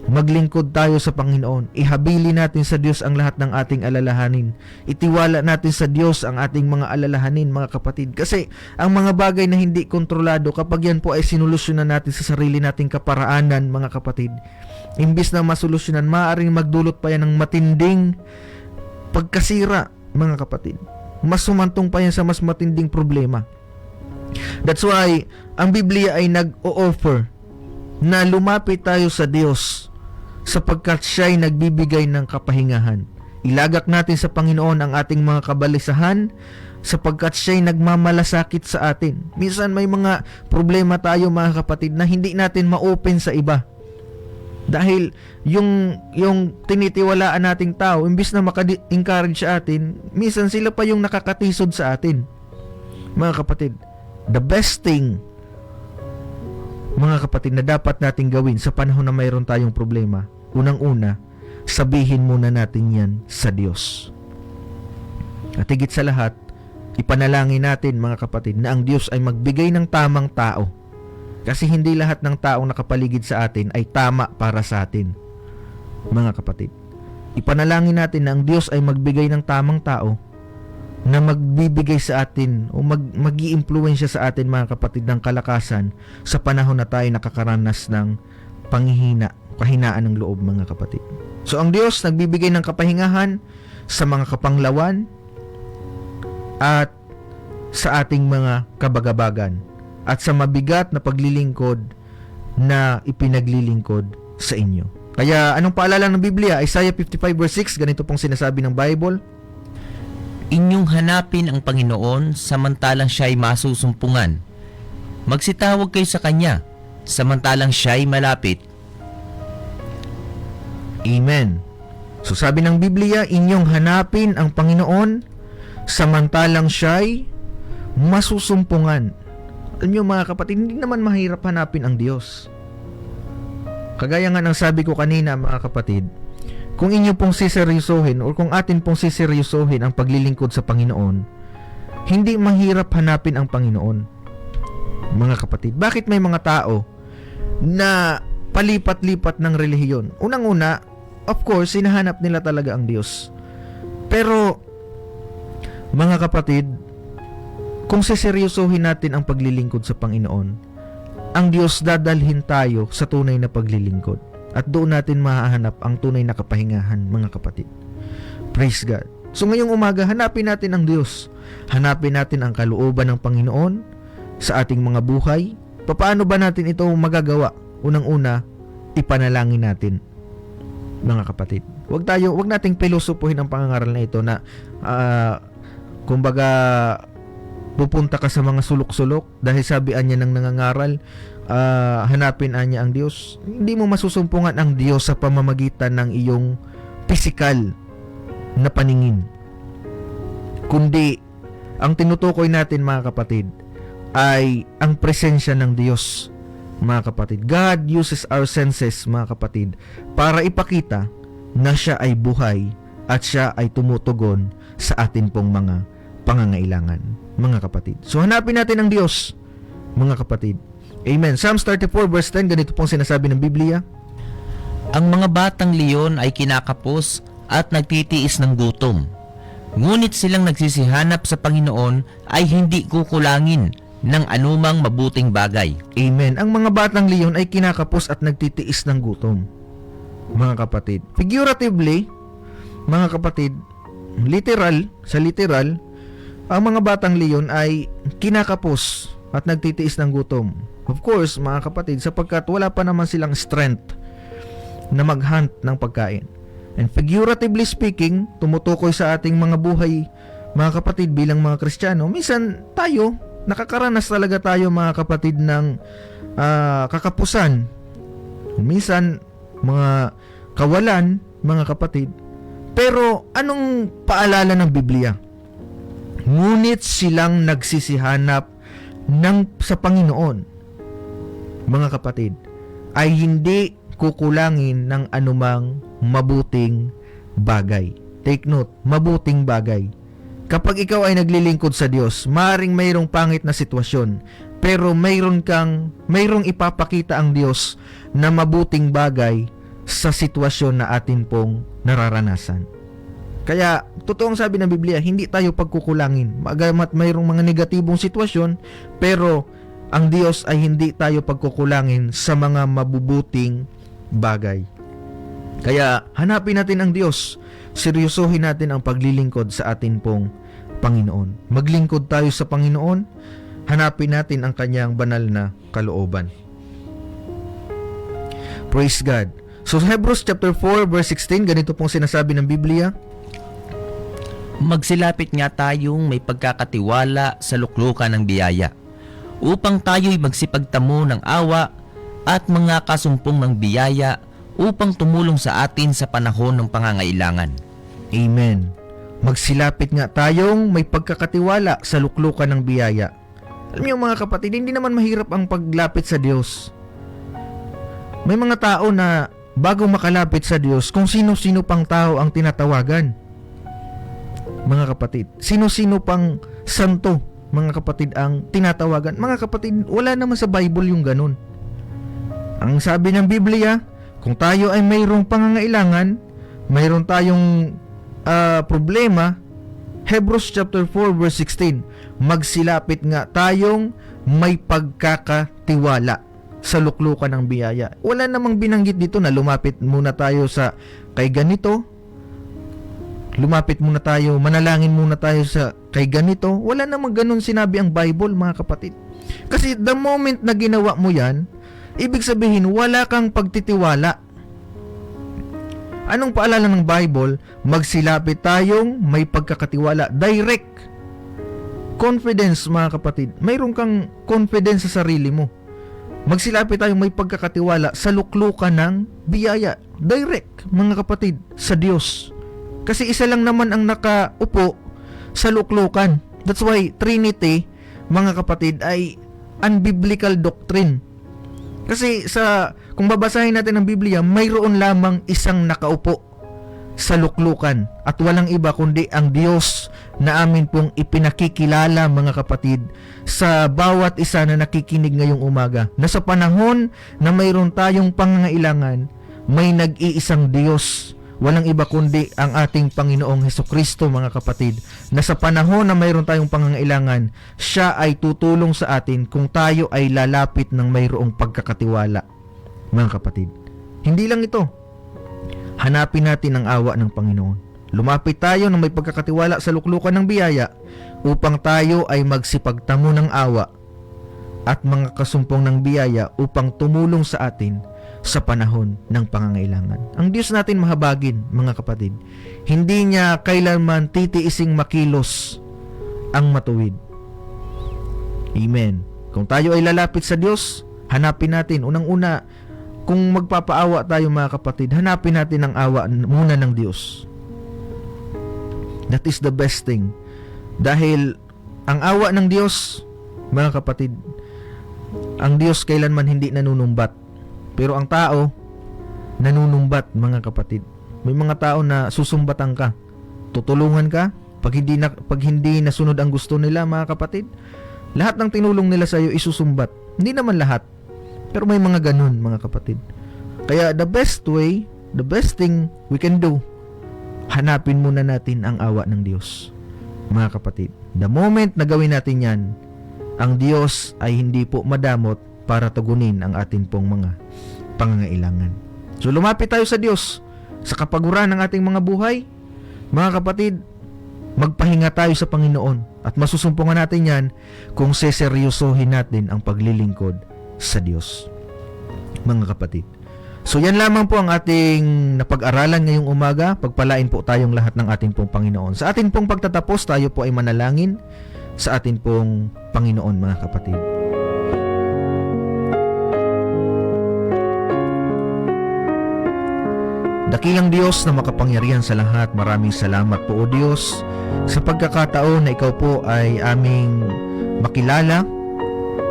Maglingkod tayo sa Panginoon. Ihabili natin sa Diyos ang lahat ng ating alalahanin. Itiwala natin sa Diyos ang ating mga alalahanin, mga kapatid. Kasi ang mga bagay na hindi kontrolado, kapag yan po ay sinulusyonan natin sa sarili nating kaparaanan, mga kapatid, imbis na masolusyonan, maaaring magdulot pa yan ng matinding pagkasira, mga kapatid. Mas sumantong pa yan sa mas matinding problema. That's why ang Biblia ay nag-o-offer na lumapit tayo sa Diyos sapagkat siya ay nagbibigay ng kapahingahan. Ilagak natin sa Panginoon ang ating mga kabalisahan sapagkat siya ay nagmamalasakit sa atin. Minsan may mga problema tayo, mga kapatid, na hindi natin ma-open sa iba. Dahil yung tinitiwalaan nating tao, imbis na maka-encourage sa atin, minsan sila pa yung nakakatisod sa atin. Mga kapatid, the best thing, mga kapatid, na dapat nating gawin sa panahon na mayroon tayong problema, unang-una, sabihin muna natin yan sa Diyos. At higit sa lahat, ipanalangin natin, mga kapatid, na ang Diyos ay magbigay ng tamang tao. Kasi hindi lahat ng taong nakapaligid sa atin ay tama para sa atin, mga kapatid. Ipanalangin natin na ang Diyos ay magbigay ng tamang tao na magbibigay sa atin o mag-i-impluwensya sa atin, mga kapatid, ng kalakasan sa panahon na tayo nakakaranas ng kahinaan ng loob, mga kapatid. So ang Diyos nagbibigay ng kapahingahan sa mga kapanglawan at sa ating mga kabagabagan at sa mabigat na paglilingkod na ipinaglilingkod sa inyo. Kaya anong paalala ng Biblia? Isaiah 55 verse 6, ganito pong sinasabi ng Bible. Inyong hanapin ang Panginoon samantalang siya ay masusumpungan. Magsitawag kayo sa Kanya samantalang siya ay malapit. Amen. So sabi ng Biblia, inyong hanapin ang Panginoon samantalang siya ay masusumpungan. Alam nyo, mga kapatid, hindi naman mahirap hanapin ang Diyos. Kagaya nga ng sabi ko kanina, mga kapatid, kung inyo pong siseryosohin o kung atin pong siseryosohin ang paglilingkod sa Panginoon, hindi mahirap hanapin ang Panginoon, mga kapatid. Bakit may mga tao na palipat-lipat ng relihiyon? Unang-una, of course, hinahanap nila talaga ang Diyos. Pero, mga kapatid, kung siseryosohin natin ang paglilingkod sa Panginoon, ang Diyos dadalhin tayo sa tunay na paglilingkod. At doon natin mahahanap ang tunay na kapahingahan, mga kapatid. Praise God. So ngayong umaga, hanapin natin ang Diyos. Hanapin natin ang kalooban ng Panginoon sa ating mga buhay. Paano ba natin ito magagawa? Unang-una, ipanalangin natin. mga kapatid. Wag nating pilosopuhin ang pangangaral na ito na kumbaga pupunta ka sa mga sulok-sulok dahil sabian niya ng nangangaral, hanapin niya ang Diyos. Hindi mo masusumpungan ang Diyos sa pamamagitan ng iyong physical na paningin, kundi ang tinutukoy natin, mga kapatid, ay ang presensya ng Diyos, mga kapatid. God uses our senses, mga kapatid, para ipakita na siya ay buhay at siya ay tumutugon sa atin pong mga pangangailangan, mga kapatid. So hanapin natin ang Diyos, mga kapatid. Amen. Psalms 34 verse 10, ganito pong sinasabi ng Biblia. Ang mga batang leon ay kinakapos at nagtitiis ng gutom. Ngunit silang nagsisihanap sa Panginoon ay hindi kukulangin ng anumang mabuting bagay. Amen. Ang mga batang leon ay kinakapos at nagtitiis ng gutom, mga kapatid. Figuratively, mga kapatid, sa literal, ang mga batang leon ay kinakapos at nagtitiis ng gutom. Of course, mga kapatid, sapagkat wala pa naman silang strength na maghunt ng pagkain. And figuratively speaking, tumutukoy sa ating mga buhay, mga kapatid, bilang mga Kristiyano, minsan tayo, nakakaranas talaga tayo, mga kapatid, ng kakapusan. Minsan, mga kawalan, mga kapatid. Pero, anong paalala ng Biblia? Ngunit silang nagsisihanap sa Panginoon, mga kapatid, ay hindi kukulangin ng anumang mabuting bagay. Take note, mabuting bagay. Kapag ikaw ay naglilingkod sa Diyos, maaaring mayroong pangit na sitwasyon, pero mayroong ipapakita ang Diyos na mabuting bagay sa sitwasyon na atin pong nararanasan. Kaya, totoong sabi ng Biblia, hindi tayo pagkukulangin. Magamat mayroong mga negatibong sitwasyon, pero ang Diyos ay hindi tayo pagkukulangin sa mga mabubuting bagay. Kaya, hanapin natin ang Diyos. Seryosohin natin ang paglilingkod sa atin pong Panginoon. Maglingkod tayo sa Panginoon. Hanapin natin ang kanyang banal na kalooban. Praise God. So, Hebrews chapter 4 verse 16, ganito pong sinasabi ng Biblia. Magsilapit nga tayong may pagkakatiwala sa luklukan ng biyaya, upang tayo'y magsipagtamo ng awa at mga kasumpong ng biyaya upang tumulong sa atin sa panahon ng pangangailangan. Amen. Magsilapit nga tayong may pagkakatiwala sa luklukan ng biyaya. Alam niyo, mga kapatid, hindi naman mahirap ang paglapit sa Diyos. May mga tao na bago makalapit sa Diyos, kung sino-sino pang tao ang tinatawagan. Mga kapatid, sino-sino pang santo, mga kapatid, ang tinatawagan. Mga kapatid, wala naman sa Bible yung ganun. Ang sabi ng Biblia, kung tayo ay mayroong pangangailangan, mayroon tayong problema, Hebrews chapter 4 verse 16, magsilapit nga tayong may pagkakatiwala sa luklukan ng biyaya. Wala namang binanggit dito na lumapit muna tayo sa kay ganito, lumapit muna tayo, manalangin muna tayo sa kay ganito. Wala namang ganun sinabi ang Bible, mga kapatid. Kasi the moment na ginawa mo yan, ibig sabihin wala kang pagtitiwala. Anong paalala ng Bible? Magsilapit tayong may pagkakatiwala. Direct confidence, mga kapatid. Mayroon kang confidence sa sarili mo. Magsilapit tayong may pagkakatiwala sa luklukan ng biyaya. Direct, mga kapatid, sa Diyos. Kasi isa lang naman ang nakaupo sa luklukan. That's why Trinity, mga kapatid, ay unbiblical doctrine. Kasi kung babasahin natin ang Biblia, mayroon lamang isang nakaupo sa luklukan at walang iba kundi ang Diyos na amin pong ipinakikilala, mga kapatid, sa bawat isa na nakikinig ngayong umaga, na sa panahon na mayroon tayong pangangailangan, may nag-iisang Diyos. Walang iba kundi ang ating Panginoong Hesukristo, mga kapatid, na sa panahon na mayroon tayong pangangailangan, siya ay tutulong sa atin kung tayo ay lalapit ng mayroong pagkakatiwala, mga kapatid. Hindi lang ito. Hanapin natin ang awa ng Panginoon. Lumapit tayo ng may pagkakatiwala sa luklukan ng biyaya upang tayo ay magsipagtamo ng awa at mga kasumpong ng biyaya upang tumulong sa atin sa panahon ng pangangailangan. Ang Diyos natin mahabagin, mga kapatid. Hindi niya kailanman titiising makilos ang matuwid. Amen. Kung tayo ay lalapit sa Diyos, hanapin natin. Unang-una, kung magpapaawa tayo mga kapatid, hanapin natin ang awa muna ng Diyos. That is the best thing. Dahil ang awa ng Diyos, mga kapatid, ang Diyos kailanman hindi nanunumbat. Pero ang tao, nanunumbat, mga kapatid. May mga tao na susumbatan ka, tutulungan ka, pag hindi nasunod ang gusto nila, mga kapatid, lahat ng tinulong nila sa iyo isusumbat. Hindi naman lahat, pero may mga ganun, mga kapatid. Kaya the best way, the best thing we can do, hanapin muna natin ang awa ng Diyos, mga kapatid. The moment na gawin natin yan, ang Diyos ay hindi po madamot para tugunin ang atin pong mga pangangailangan. So lumapit tayo sa Diyos sa kapaguran ng ating mga buhay. Mga kapatid, magpahinga tayo sa Panginoon at masusumpungan natin yan kung seseryosohin natin ang paglilingkod sa Diyos, mga kapatid. So yan lamang po ang ating napag-aralan ngayong umaga. Pagpalain po tayong lahat ng ating pong Panginoon. Sa ating pong pagtatapos, tayo po ay manalangin sa ating pong Panginoon, mga kapatid. Dakilang Diyos na makapangyarihan sa lahat, maraming salamat po o Diyos sa pagkakataon na Ikaw po ay aming makilala,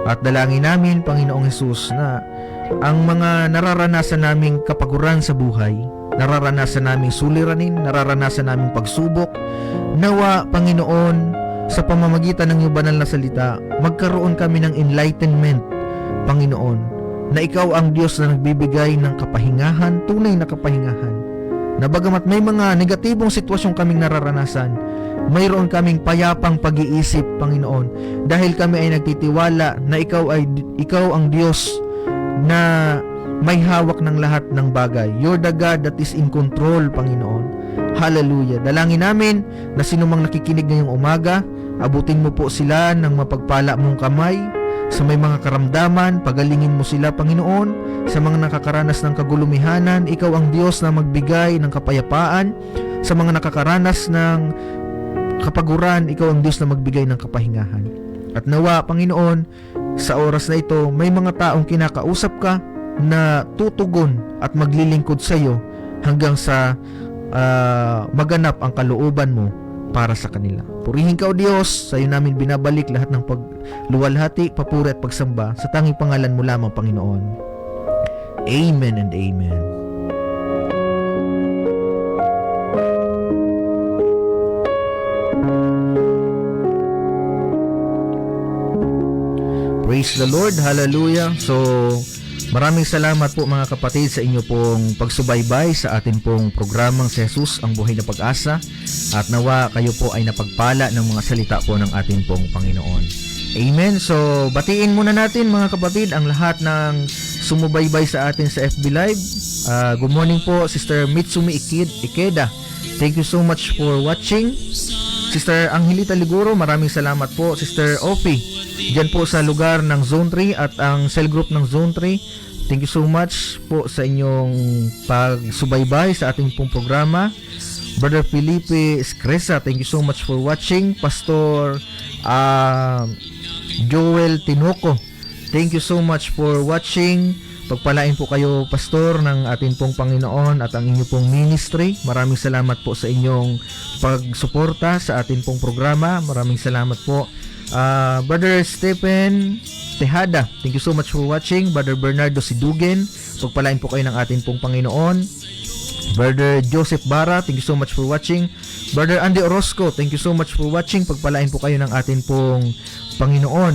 at dalangin namin, Panginoong Hesus, na ang mga nararanasan naming kapaguran sa buhay, nararanasan naming suliranin, nararanasan naming pagsubok, nawa, Panginoon, sa pamamagitan ng iyong banal na salita, magkaroon kami ng enlightenment, Panginoon, na Ikaw ang Diyos na nagbibigay ng kapahingahan, tunay na kapahingahan, na bagamat may mga negatibong sitwasyon kaming nararanasan, mayroon kaming payapang pag-iisip, Panginoon, dahil kami ay nagtitiwala na Ikaw ang Diyos na may hawak ng lahat ng bagay. You're the God that is in control, Panginoon. Hallelujah. Dalangin namin na sinumang nakikinig ngayong umaga, abutin mo po sila ng mapagpala mong kamay. Sa may mga karamdaman, pagalingin mo sila, Panginoon. Sa mga nakakaranas ng kagulumihanan, Ikaw ang Diyos na magbigay ng kapayapaan. Sa mga nakakaranas ng kapaguran, Ikaw ang Diyos na magbigay ng kapahingahan. At nawa, Panginoon, sa oras na ito, may mga taong kinakausap ka na tutugon at maglilingkod sa iyo hanggang sa maganap ang kalooban mo para sa kanila. Purihin ka, O Diyos, sa iyo namin binabalik lahat ng pagluwalhati, papuri at pagsamba sa tanging pangalan mo lamang, Panginoon. Amen and amen. Praise the Lord, hallelujah. So, maraming salamat po mga kapatid sa inyo pong pagsubaybay sa atin pong programang si Jesus ang Buhay na Pag-asa, at nawa kayo po ay napagpala ng mga salita po ng atin pong Panginoon. Amen. So, batiin muna natin mga kapatid ang lahat ng sumubaybay sa atin sa FB Live. Good morning po, Sister Mitsumi Ikeda. Thank you so much for watching. Sister Angelita Liguro, maraming salamat po. Sister Opie, dyan po sa lugar ng Zone 3 at ang cell group ng Zone 3. Thank you so much po sa inyong pagsubaybay sa ating pong programa. Brother Felipe Escresa, thank you so much for watching. Pastor Joel Tinoco, thank you so much for watching. Pagpalain po kayo, Pastor, ng ating pong Panginoon at ang inyong pong ministry. Maraming salamat po sa inyong pagsuporta sa ating pong programa. Maraming salamat po. Brother Stephen Tejada, thank you so much for watching. Brother Bernardo Sidugen, pagpalain po kayo ng ating pong Panginoon. Brother Joseph Bara, thank you so much for watching. Brother Andy Orozco, thank you so much for watching. Pagpalain po kayo ng ating pong Panginoon.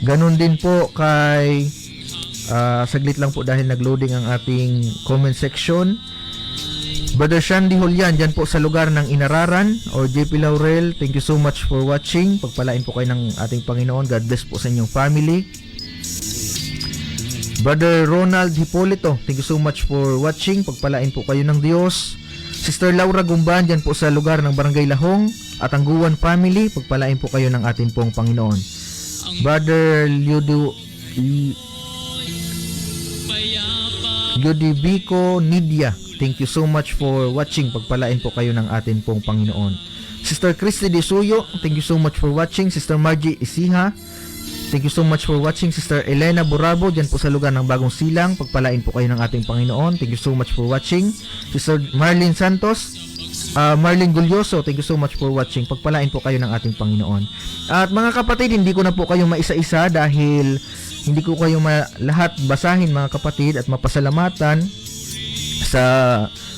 Ganon din po kay saglit lang po dahil nagloading ang ating comment section. Brother Shandy Julian, dyan po sa lugar ng Inararan or JP Laurel, thank you so much for watching. Pagpalain po kayo ng ating Panginoon. God bless po sa inyong family. Brother Ronald Hipolito, thank you so much for watching. Pagpalain po kayo ng Diyos. Sister Laura Gumban, dyan po sa lugar ng Barangay Lahong at ang Guwan family, pagpalain po kayo ng ating pong Panginoon. Brother Ludovico Nidia, thank you so much for watching. Pagpalain po kayo ng atin pong Panginoon. Sister Christy De Suyo, thank you so much for watching. Sister Margie Isiha, thank you so much for watching. Sister Elena Burabo, dyan po sa lugar ng Bagong Silang, pagpalain po kayo ng ating Panginoon. Thank you so much for watching. Sister Marlene Santos, Marlene Gulyoso, thank you so much for watching. Pagpalain po kayo ng ating Panginoon. At mga kapatid, hindi ko na po kayo maisa-isa dahil hindi ko kayo lahat basahin mga kapatid at mapasalamatan sa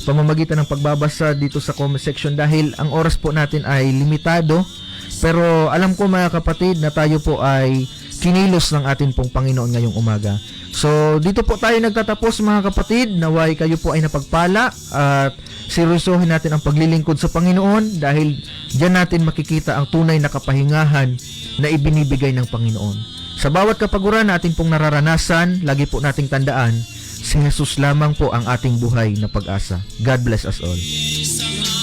pamamagitan ng pagbabasa dito sa comment section dahil ang oras po natin ay limitado. Pero alam ko mga kapatid na tayo po ay kinilos ng atin pong Panginoon ngayong umaga. So dito po tayo nagtatapos mga kapatid. Naway kayo po ay napagpala at seryosohin natin ang paglilingkod sa Panginoon dahil diyan natin makikita ang tunay na kapahingahan na ibinibigay ng Panginoon. Sa bawat kapaguran na atin pong nararanasan, lagi po nating tandaan, si Jesus lamang po ang ating buhay na pag-asa. God bless us all. Isang